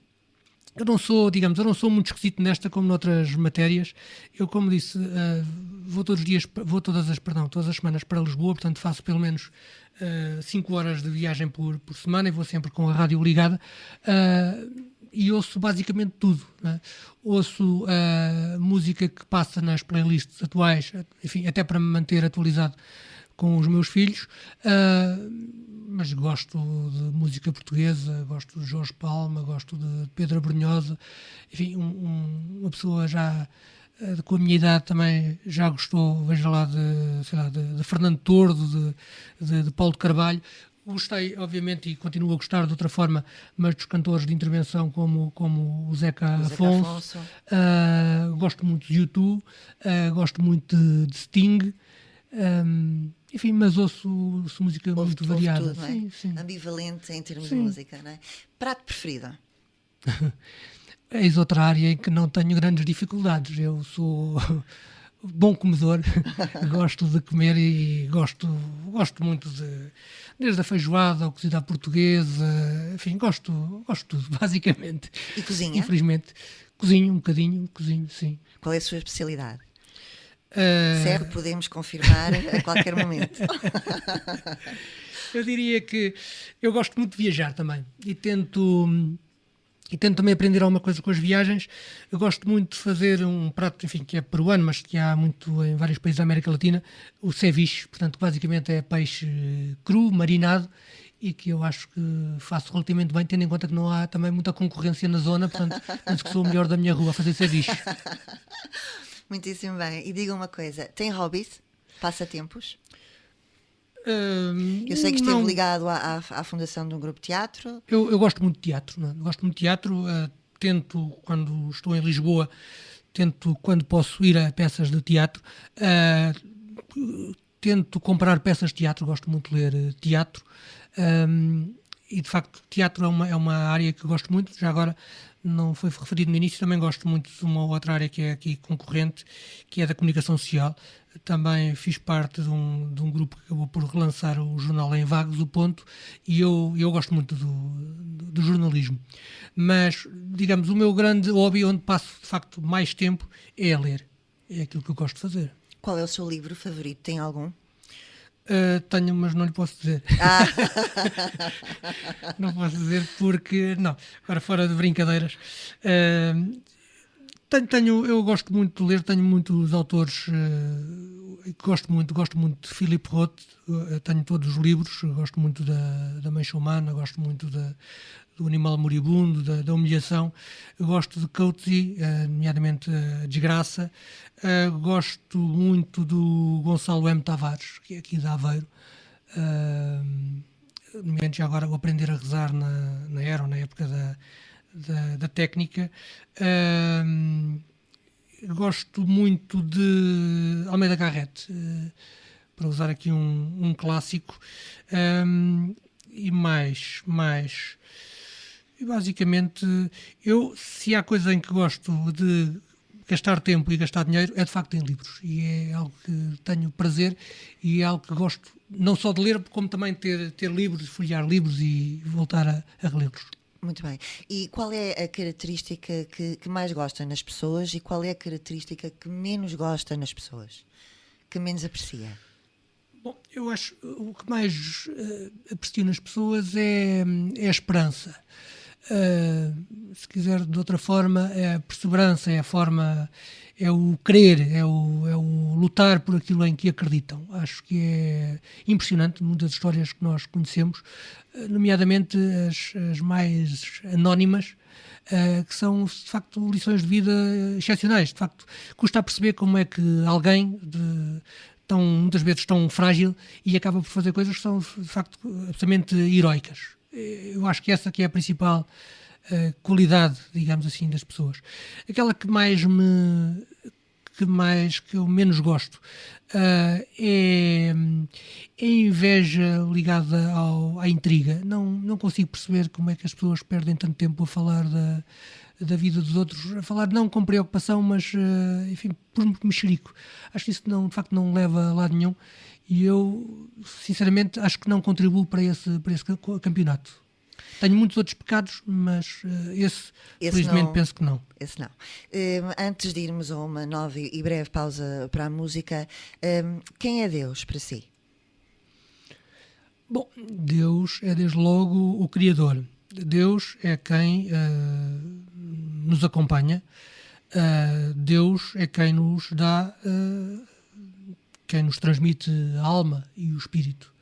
sou, digamos, eu não sou muito esquisito nesta como noutras matérias. Eu, como disse, todas as semanas para Lisboa, portanto faço pelo menos 5 horas de viagem por semana e vou sempre com a rádio ligada. E ouço basicamente tudo, né? Ouço música que passa nas playlists atuais, enfim, até para me manter atualizado com os meus filhos, mas gosto de música portuguesa, gosto de Jorge Palma, gosto de Pedro Abrunhosa, enfim, uma pessoa já com a minha idade também já gostou, veja lá, de Fernando Tordo, de Paulo de Carvalho. Gostei, obviamente, e continuo a gostar de outra forma, mas dos cantores de intervenção como o Zeca Afonso. Gosto muito de U2, gosto muito de Sting, enfim, mas ouço música muito variada. Tudo, não é? Sim. Ambivalente em termos de música, não é? Prato preferido? Eis outra área em que não tenho grandes dificuldades. Eu sou bom comedor, gosto de comer e gosto muito desde a feijoada ao cozido à portuguesa, enfim, gosto de tudo, basicamente. E cozinha? Infelizmente, cozinho um bocadinho, sim. Qual é a sua especialidade? Certo, podemos confirmar a qualquer momento. Eu diria que eu gosto muito de viajar também e tento também aprender alguma coisa com as viagens. Eu gosto muito de fazer um prato, enfim, que é peruano, mas que há muito em vários países da América Latina, o ceviche, portanto, basicamente é peixe cru, marinado, e que eu acho que faço relativamente bem, tendo em conta que não há também muita concorrência na zona, portanto, penso que sou o melhor da minha rua a fazer ceviche. Muitíssimo bem. E diga uma coisa, tem hobbies? Passatempos? Eu sei que esteve ligado à fundação de um grupo de teatro. Eu gosto muito de teatro, não é? Gosto muito de teatro, tento, quando estou em Lisboa, quando posso ir a peças de teatro, tento comprar peças de teatro, gosto muito de ler teatro, e de facto teatro é uma área que gosto muito. Já agora, não foi referido no início, também gosto muito de uma outra área que é aqui concorrente, que é da comunicação social. Também fiz parte de um grupo que acabou por relançar o jornal Em Vagos, o Ponto, e eu gosto muito do jornalismo. Mas, digamos, o meu grande hobby, onde passo de facto mais tempo, é a ler. É aquilo que eu gosto de fazer. Qual é o seu livro favorito? Tem algum? Tenho, mas não lhe posso dizer. Não posso dizer porque... Não, agora fora de brincadeiras. Eu gosto muito de ler, tenho muitos autores que gosto muito de Philip Roth, tenho todos os livros, gosto muito da Mancha Humana, gosto muito do Animal Moribundo, da Humilhação, gosto de Coetzee, nomeadamente a Desgraça, gosto muito do Gonçalo M. Tavares, que é aqui de Aveiro, nomeadamente já agora o Aprender a Rezar na Era, na época da técnica. Gosto muito de Almeida Garrett, para usar aqui um clássico, e mais e basicamente se há coisa em que gosto de gastar tempo e gastar dinheiro é de facto em livros, e é algo que tenho prazer e é algo que gosto não só de ler, como também ter livros, folhear livros e voltar a relê-los. Muito bem. E qual é a característica que mais gosta nas pessoas e qual é a característica que menos gosta nas pessoas? Que menos aprecia? Bom, eu acho que o que mais aprecio nas pessoas é a esperança. Se quiser de outra forma, é a perseverança, é o querer, é o lutar por aquilo em que acreditam. Acho que é impressionante muitas histórias que nós conhecemos, nomeadamente as mais anónimas, que são de facto lições de vida excepcionais. De facto, custa a perceber como é que alguém muitas vezes tão frágil e acaba por fazer coisas que são de facto absolutamente heroicas. Eu acho que essa que é a principal qualidade, digamos assim, das pessoas. Aquela que mais que eu menos gosto é a inveja ligada à intriga. Não consigo perceber como é que as pessoas perdem tanto tempo a falar da vida dos outros, a falar não com preocupação, mas, enfim, por mexerico. Acho que isso, de facto, não leva a lado nenhum e eu, sinceramente, acho que não contribuo para esse campeonato. Tenho muitos outros pecados, mas esse felizmente, não, penso que não. Esse não. Antes de irmos a uma nova e breve pausa para a música, quem é Deus para si? Bom, Deus é desde logo o Criador. Deus é quem nos acompanha. Deus é quem nos dá, quem nos transmite a alma e o espírito.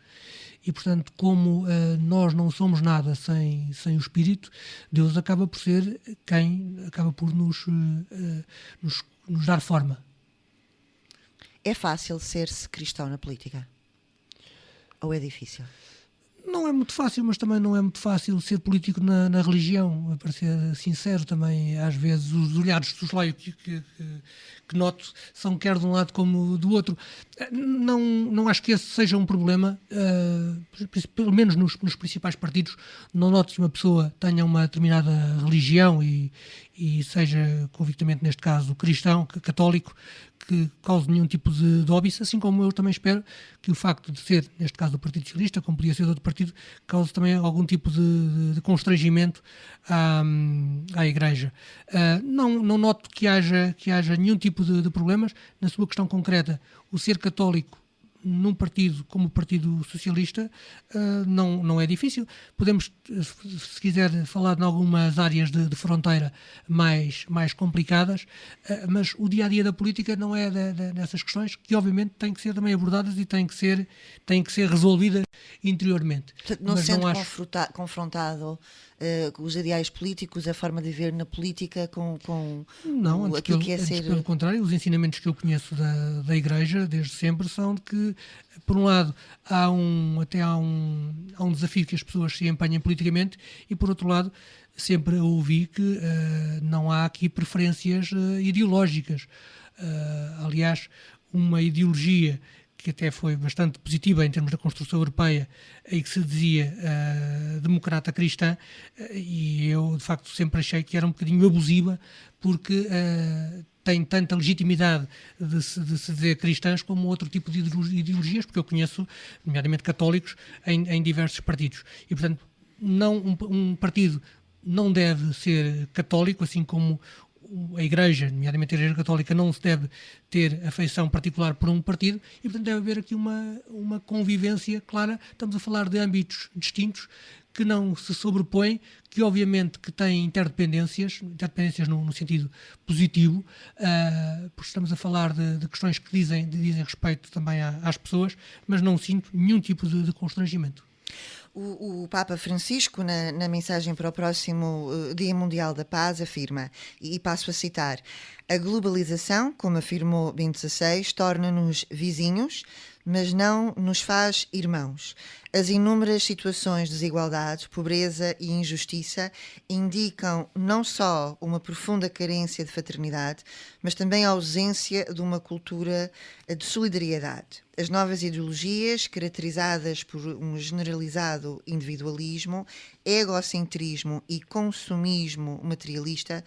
E, portanto, como nós não somos nada sem o Espírito, Deus acaba por ser quem acaba por nos dar forma. É fácil ser-se cristão na política? Ou é difícil? Não é muito fácil, mas também não é muito fácil ser político na religião, para ser sincero também. Às vezes os olhares de soslaio que noto são quer de um lado como do outro. Não acho que esse seja um problema, pelo menos nos principais partidos. Não noto que uma pessoa tenha uma determinada religião e seja convictamente, neste caso, cristão, católico, que cause nenhum tipo de óbice, assim como eu também espero que o facto de ser, neste caso, do Partido Socialista, como podia ser de outro partido, cause também algum tipo de constrangimento à Igreja. Não noto que haja nenhum tipo de problemas. Na sua questão concreta, o ser católico num partido como o Partido Socialista não é difícil. Podemos, se quiser, falar de algumas áreas de fronteira mais complicadas, mas o dia-a-dia da política não é dessas questões, que obviamente têm que ser também abordadas e têm que ser resolvidas interiormente. Portanto, não se sente confrontado com os ideais políticos, a forma de ver na política com aquilo que é ser... Pelo contrário, os ensinamentos que eu conheço da Igreja desde sempre são de que, por um lado, há um desafio que as pessoas se empenhem politicamente e, por outro lado, sempre ouvi que não há aqui preferências ideológicas. Aliás, uma ideologia que até foi bastante positiva em termos da construção europeia e que se dizia democrata cristã, e eu de facto sempre achei que era um bocadinho abusiva, porque tem tanta legitimidade de se dizer cristãs como outro tipo de ideologias, porque eu conheço, nomeadamente católicos, em diversos partidos. E, portanto, um partido não deve ser católico, assim como a Igreja, nomeadamente a Igreja Católica, não se deve ter afeição particular por um partido e, portanto, deve haver aqui uma convivência clara. Estamos a falar de âmbitos distintos que não se sobrepõem, que obviamente que têm interdependências no sentido positivo, porque estamos a falar de questões que dizem respeito também às pessoas, mas não sinto nenhum tipo de constrangimento. O Papa Francisco, na mensagem para o próximo Dia Mundial da Paz, afirma, e passo a citar: a globalização, como afirmou Bento XVI, torna-nos vizinhos, mas não nos faz irmãos. As inúmeras situações de desigualdade, pobreza e injustiça indicam não só uma profunda carência de fraternidade, mas também a ausência de uma cultura de solidariedade. As novas ideologias, caracterizadas por um generalizado individualismo, egocentrismo e consumismo materialista,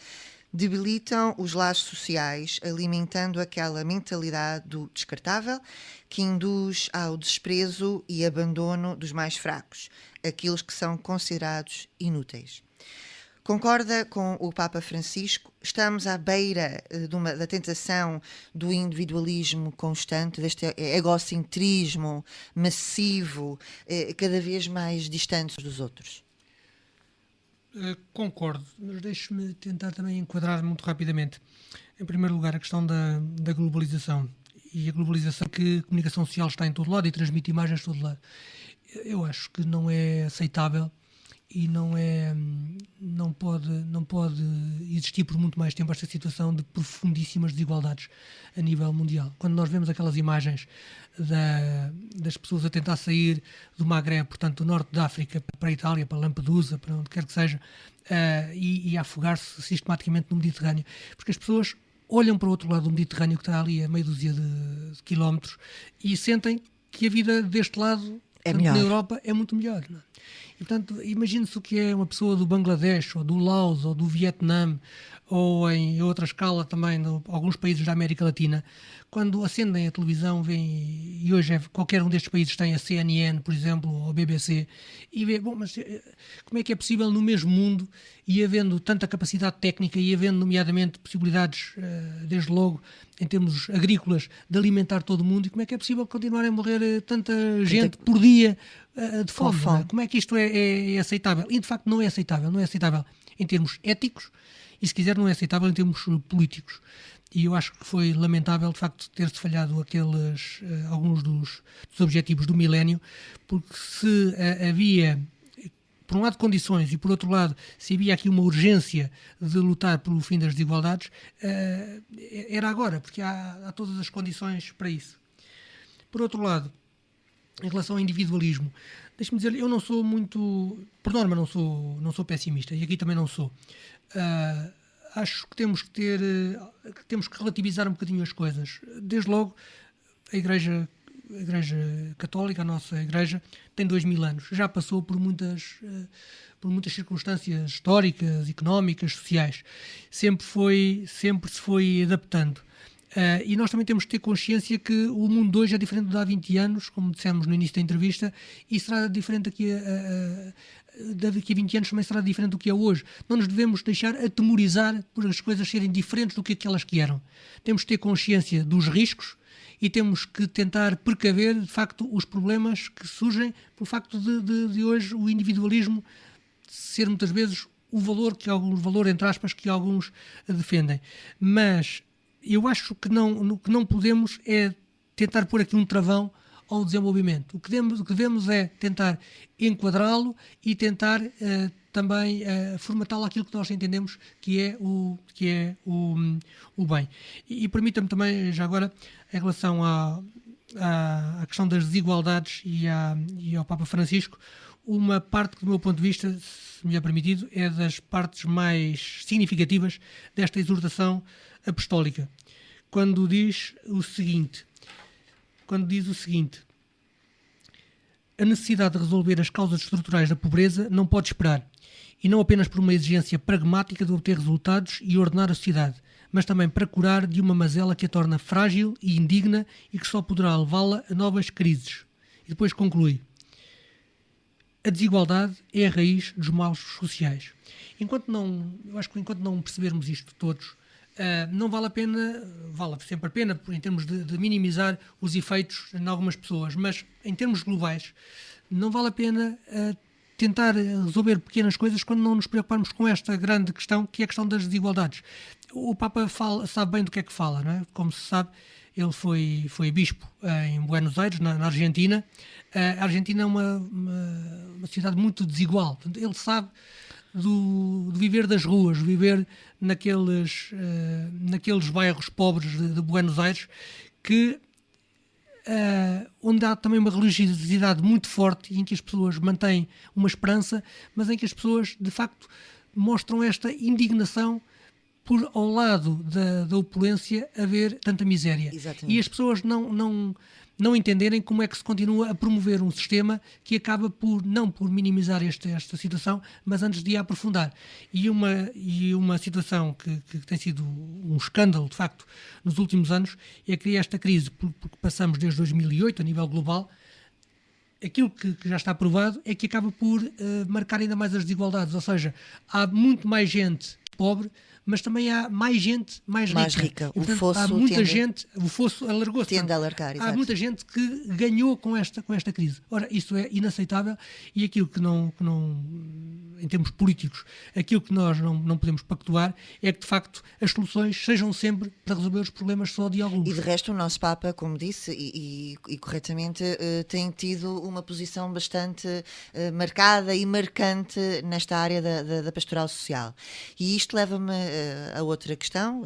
debilitam os laços sociais, alimentando aquela mentalidade do descartável que induz ao desprezo e abandono dos mais fracos, aqueles que são considerados inúteis. Concorda com o Papa Francisco? Estamos à beira da tentação do individualismo constante, deste egocentrismo massivo, cada vez mais distantes dos outros? Concordo, mas deixe-me tentar também enquadrar muito rapidamente. Em primeiro lugar, a questão da globalização. E a globalização, que a comunicação social está em todo lado e transmite imagens de todo lado. Eu acho que não é aceitável e não pode existir por muito mais tempo esta situação de profundíssimas desigualdades a nível mundial. Quando nós vemos aquelas imagens das pessoas a tentar sair do Maghreb, portanto do norte da África, para a Itália, para Lampedusa, para onde quer que seja, e a afogar-se sistematicamente no Mediterrâneo, porque as pessoas olham para o outro lado do Mediterrâneo, que está ali a meia dúzia de quilómetros, e sentem que a vida deste lado, na Europa, é muito melhor. Não é? E, portanto, imagine-se o que é uma pessoa do Bangladesh, ou do Laos, ou do Vietnã, ou em outra escala também, alguns países da América Latina, quando acendem a televisão, veem, e hoje qualquer um destes países tem a CNN, por exemplo, ou a BBC, e vê, bom, mas como é que é possível no mesmo mundo, e havendo tanta capacidade técnica, e havendo nomeadamente possibilidades, desde logo, em termos agrícolas, de alimentar todo o mundo, e como é que é possível continuar a morrer tanta gente por dia de fome? Não é? Como é que isto é aceitável? E de facto não é aceitável. Não é aceitável em termos éticos, e se quiser não é aceitável em termos políticos. E eu acho que foi lamentável, de facto, ter-se falhado alguns dos objetivos do milénio, porque se havia, por um lado, condições e, por outro lado, se havia aqui uma urgência de lutar pelo fim das desigualdades, era agora, porque há todas as condições para isso. Por outro lado, em relação ao individualismo, deixe-me dizer, eu não sou muito, por norma não sou pessimista, e aqui também não sou. Acho que temos que relativizar um bocadinho as coisas. Desde logo, a Igreja Católica, a nossa Igreja, tem 2000 anos. Já passou por muitas circunstâncias históricas, económicas, sociais. Sempre se foi adaptando. E nós também temos que ter consciência que o mundo de hoje é diferente do de há 20 anos, como dissemos no início da entrevista, e será diferente daqui a 20 anos também será diferente do que é hoje. Não nos devemos deixar atemorizar por as coisas serem diferentes do que aquelas que eram. Temos que ter consciência dos riscos e temos que tentar precaver, de facto, os problemas que surgem pelo facto de hoje o individualismo ser muitas vezes o valor, entre aspas, que alguns defendem. Mas eu acho que não podemos é tentar pôr aqui um travão ao desenvolvimento. O que devemos é tentar enquadrá-lo e tentar também formatá-lo àquilo que nós entendemos que é o bem. E permita-me também, já agora, em relação à questão das desigualdades e ao Papa Francisco, uma parte que, do meu ponto de vista, se me é permitido, é das partes mais significativas desta exortação apostólica. Quando diz o seguinte: a necessidade de resolver as causas estruturais da pobreza não pode esperar, e não apenas por uma exigência pragmática de obter resultados e ordenar a sociedade, mas também para curar de uma mazela que a torna frágil e indigna e que só poderá levá-la a novas crises. E depois conclui: a desigualdade é a raiz dos males sociais. Eu acho que enquanto não percebermos isto todos, não vale sempre a pena em termos de minimizar os efeitos em algumas pessoas, mas em termos globais não vale a pena tentar resolver pequenas coisas quando não nos preocuparmos com esta grande questão, que é a questão das desigualdades. O Papa sabe bem do que é que fala, não é? Como se sabe, ele foi bispo em Buenos Aires, na Argentina. A Argentina é uma cidade muito desigual. Portanto, ele sabe de viver das ruas, viver naqueles bairros pobres de Buenos Aires, onde há também uma religiosidade muito forte, em que as pessoas mantêm uma esperança, mas em que as pessoas, de facto, mostram esta indignação por, ao lado da opulência, haver tanta miséria. Exatamente. E as pessoas não entenderem como é que se continua a promover um sistema que acaba não por minimizar esta situação, mas antes de a aprofundar. E uma situação que tem sido um escândalo, de facto, nos últimos anos, é que esta crise, porque passamos desde 2008 a nível global, aquilo que já está provado é que acaba por marcar ainda mais as desigualdades, ou seja, há muito mais gente pobre, mas também há mais gente mais rica. E, portanto, há muita gente, o fosso alargou-se. Tende a alargar, há exato. Muita gente que ganhou com esta crise. Ora, isso é inaceitável, e aquilo que não em termos políticos, aquilo que nós não podemos pactuar é que, de facto, as soluções sejam sempre para resolver os problemas só de alguns. E de resto, o nosso Papa, como disse, e corretamente, tem tido uma posição bastante marcada e marcante nesta área da pastoral social. E isto leva-me a outra questão,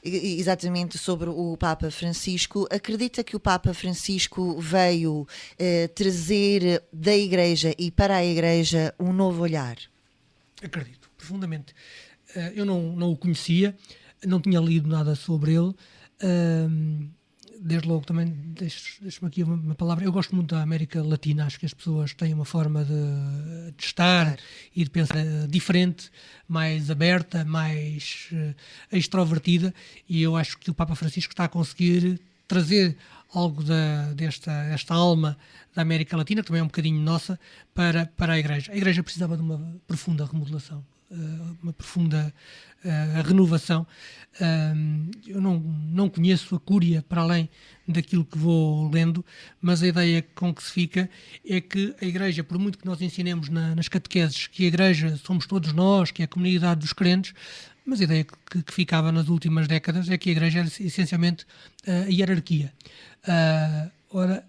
exatamente sobre o Papa Francisco. Acredita que o Papa Francisco veio trazer da Igreja e para a Igreja um novo olhar? Acredito, profundamente. Eu não o conhecia, não tinha lido nada sobre ele. Desde logo também, deixo-me aqui uma palavra, eu gosto muito da América Latina, acho que as pessoas têm uma forma de estar e de pensar diferente, mais aberta, mais extrovertida, e eu acho que o Papa Francisco está a conseguir trazer algo desta alma da América Latina, que também é um bocadinho nossa, para a Igreja. A Igreja precisava de uma profunda remodelação, uma profunda renovação. Eu não conheço a Cúria para além daquilo que vou lendo, mas a ideia com que se fica é que a Igreja, por muito que nós ensinemos nas catequeses que a Igreja somos todos nós, que é a comunidade dos crentes, mas a ideia que ficava nas últimas décadas é que a Igreja era essencialmente a hierarquia. Ora,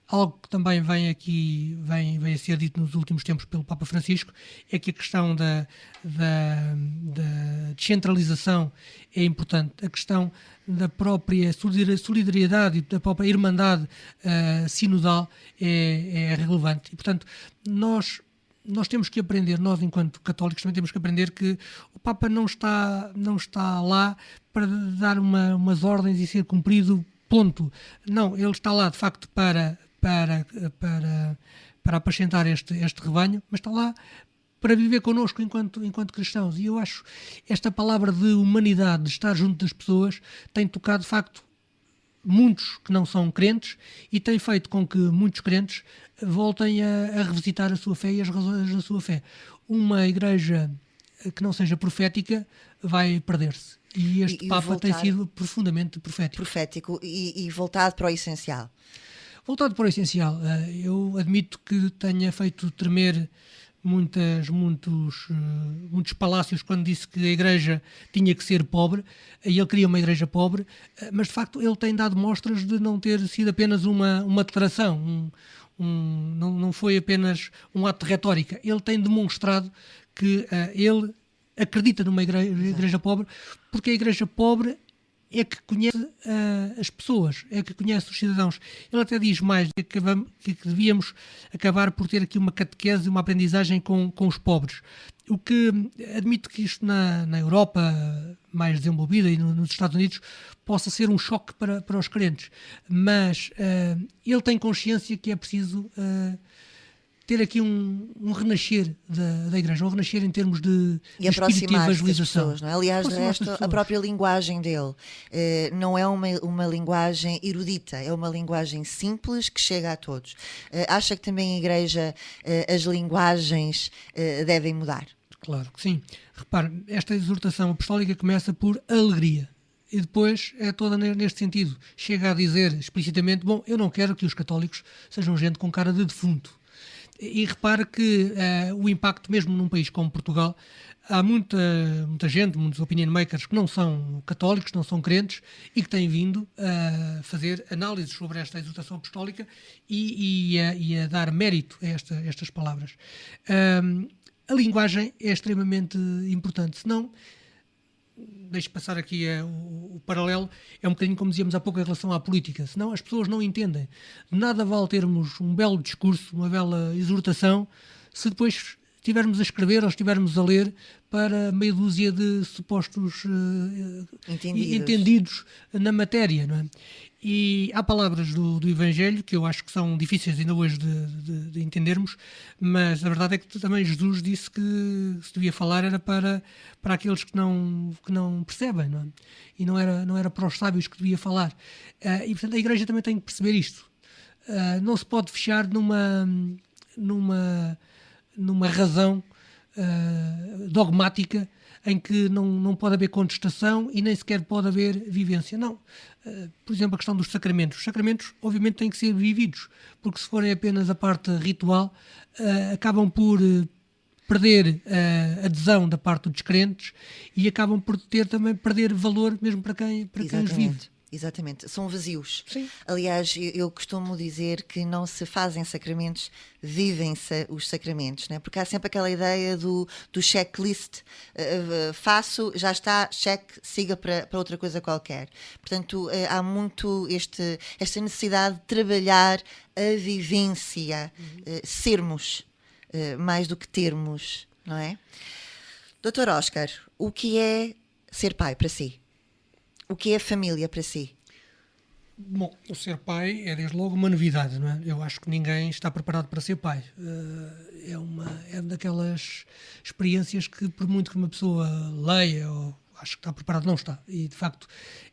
algo que também vem a ser dito nos últimos tempos pelo Papa Francisco é que a questão da descentralização é importante, a questão da própria solidariedade e da própria irmandade sinodal é relevante. E, portanto, nós temos que aprender, nós enquanto católicos também temos que aprender que o Papa não está lá para dar umas ordens e ser cumprido, ponto. Não, ele está lá de facto para apacentar este rebanho, mas está lá para viver connosco enquanto cristãos. E eu acho esta palavra de humanidade, de estar junto das pessoas, tem tocado de facto muitos que não são crentes e tem feito com que muitos crentes voltem a revisitar a sua fé e as razões da sua fé. Uma igreja que não seja profética vai perder-se. E este Papa tem sido profundamente profético. E voltado para o essencial. Voltado para o essencial. Eu admito que tenha feito tremer muitos palácios quando disse que a igreja tinha que ser pobre, e ele queria uma igreja pobre, mas de facto ele tem dado mostras de não ter sido apenas uma declaração, não foi apenas um ato de retórica. Ele tem demonstrado que ele acredita numa igreja pobre, porque a igreja pobre é que conhece as pessoas, é que conhece os cidadãos. Ele até diz mais que devíamos acabar por ter aqui uma catequese, uma aprendizagem com os pobres. O que admito que isto na Europa mais desenvolvida e nos Estados Unidos possa ser um choque para os crentes, mas ele tem consciência que é preciso ter aqui um renascer da Igreja, um renascer em termos de espírito de evangelização. Pessoas, não é? Aliás, de resto, a própria linguagem dele não é uma linguagem erudita, é uma linguagem simples que chega a todos. Acha que também a Igreja, as linguagens devem mudar? Claro que sim. Repare, esta exortação apostólica começa por alegria. E depois é toda neste sentido. Chega a dizer explicitamente, bom, eu não quero que os católicos sejam gente com cara de defunto. E repare que o impacto, mesmo num país como Portugal, há muita gente, muitos opinion makers que não são católicos, não são crentes e que têm vindo a fazer análises sobre esta exortação apostólica e a dar mérito a estas palavras. A linguagem é extremamente importante, senão, deixe passar aqui o paralelo, é um bocadinho como dizíamos há pouco em relação à política, senão as pessoas não entendem. De nada vale termos um belo discurso, uma bela exortação, se depois estivermos a escrever ou estivermos a ler para meia dúzia de supostos entendidos na matéria, não é? E há palavras do Evangelho que eu acho que são difíceis ainda hoje de entendermos, mas a verdade é que também Jesus disse que se devia falar era para aqueles que não percebem, não é? E não era para os sábios que devia falar. E portanto a Igreja também tem que perceber isto. Não se pode fechar numa razão dogmática em que não pode haver contestação e nem sequer pode haver vivência. Não. Por exemplo, a questão dos sacramentos. Os sacramentos, obviamente, têm que ser vividos, porque se forem apenas a parte ritual, acabam por perder a adesão da parte dos descrentes e acabam por perder valor mesmo para quem os vive. Exatamente, são vazios. Sim. Aliás, eu costumo dizer que não se fazem sacramentos, vivem-se os sacramentos, né? Porque há sempre aquela ideia do checklist, faço, já está, cheque, siga para outra coisa qualquer. Portanto, há muito esta necessidade de trabalhar a vivência, sermos, mais do que termos, não é? Dr. Oscar, o que é ser pai para si? O que é a família para si? Bom, o ser pai é desde logo uma novidade, não é? Eu acho que ninguém está preparado para ser pai. É daquelas experiências que, por muito que uma pessoa leia ou acho que está preparado, não está. E, de facto,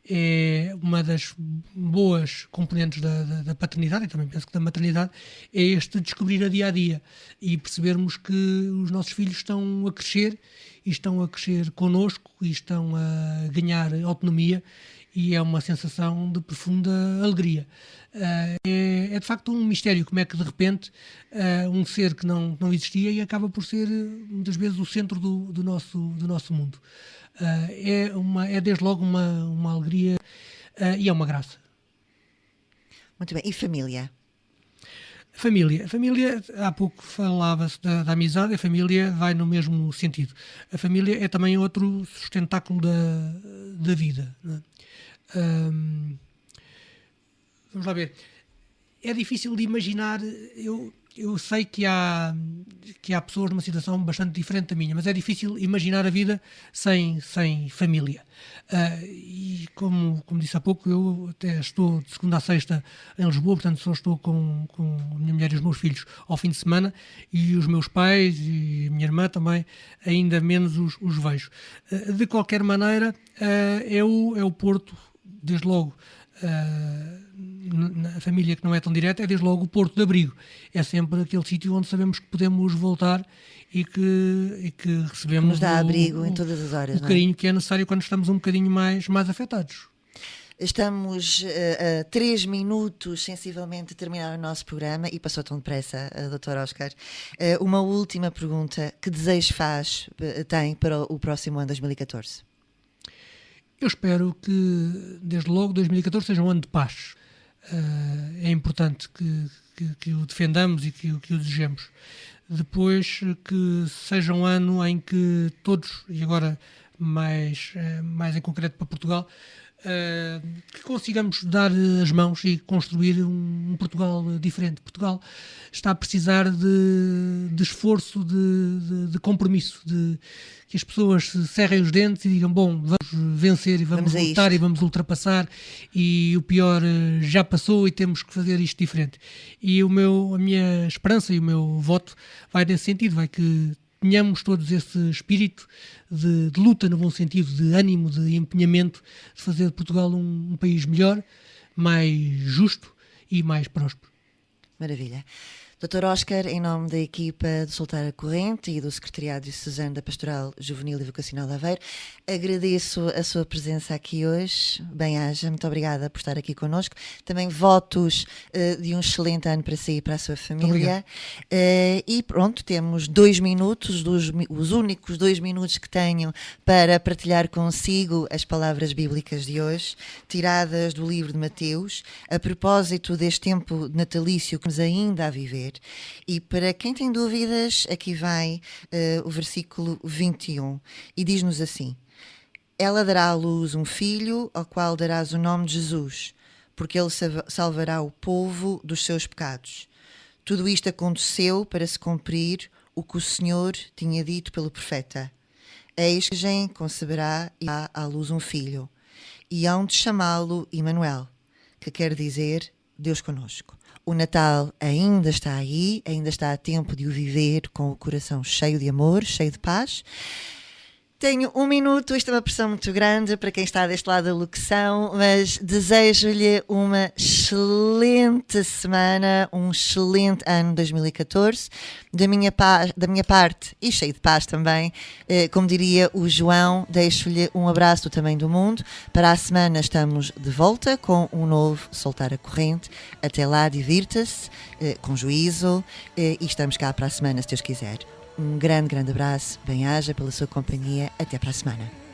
é uma das boas componentes da paternidade, e também penso que da maternidade, é este descobrir a dia-a-dia e percebermos que os nossos filhos estão a crescer, e estão a crescer connosco, e estão a ganhar autonomia, e é uma sensação de profunda alegria. É de facto um mistério como é que de repente um ser que não existia e acaba por ser muitas vezes o centro do nosso mundo. É desde logo uma alegria e é uma graça. Muito bem. E família? A família, há pouco falava-se da amizade, a família vai no mesmo sentido. A família é também outro sustentáculo da vida, não é? Vamos lá ver. É difícil de imaginar. Eu sei que há pessoas numa situação bastante diferente da minha, mas é difícil imaginar a vida sem família. E como disse há pouco, eu até estou de segunda a sexta em Lisboa, portanto só estou com a minha mulher e os meus filhos ao fim de semana, e os meus pais e a minha irmã também ainda menos os vejo. De qualquer maneira, é o Porto, desde logo. A família que não é tão direta é desde logo o porto de abrigo, é sempre aquele sítio onde sabemos que podemos voltar e que recebemos que nos dá abrigo em todas as horas, o carinho que é necessário quando estamos um bocadinho mais afetados. Estamos a 3 minutos sensivelmente de terminar o nosso programa e passou tão depressa, Dr. Oscar. Uma última pergunta: que desejo tem para o próximo ano 2014? Eu espero que, desde logo, 2014 seja um ano de paz. É importante que o defendamos e que o desejemos. Depois, que seja um ano em que todos, e agora mais em concreto para Portugal, que consigamos dar as mãos e construir um Portugal diferente. Portugal está a precisar de esforço, de compromisso, de que as pessoas se cerrem os dentes e digam: bom, vamos vencer e vamos lutar e vamos ultrapassar, e o pior já passou e temos que fazer isto diferente. E a minha esperança e o meu voto vai nesse sentido, vai que tenhamos todos esse espírito de luta, no bom sentido, de ânimo, de empenhamento, de fazer de Portugal um país melhor, mais justo e mais próspero. Maravilha. Dr. Oscar, em nome da equipa do Soltar a Corrente e do Secretariado Diocesano da Pastoral Juvenil e Vocacional de Aveiro, agradeço a sua presença aqui hoje. Bem-aja, muito obrigada por estar aqui connosco. Também votos de um excelente ano para si e para a sua família. E pronto, temos 2 minutos, os únicos 2 minutos que tenho para partilhar consigo as palavras bíblicas de hoje, tiradas do livro de Mateus, a propósito deste tempo natalício que nos ainda a viver. E para quem tem dúvidas, aqui vai o versículo 21 e diz-nos assim: ela dará à luz um filho, ao qual darás o nome de Jesus, porque ele salvará o povo dos seus pecados. Tudo isto aconteceu para se cumprir o que o Senhor tinha dito pelo profeta: eis que a virgem conceberá e dará à luz um filho, e hão de chamá-lo Emanuel, que quer dizer Deus conosco. O Natal ainda está aí, ainda está a tempo de o viver com o coração cheio de amor, cheio de paz. Tenho 1 minuto, isto é uma pressão muito grande para quem está deste lado da locução, mas desejo-lhe uma excelente semana, um excelente ano 2014. Da minha parte, e cheio de paz também, como diria o João, deixo-lhe um abraço do tamanho do mundo. Para a semana estamos de volta com um novo Soltar a Corrente. Até lá, divirta-se, com juízo, e estamos cá para a semana, se Deus quiser. Um grande abraço, bem-aja pela sua companhia. Até para a semana.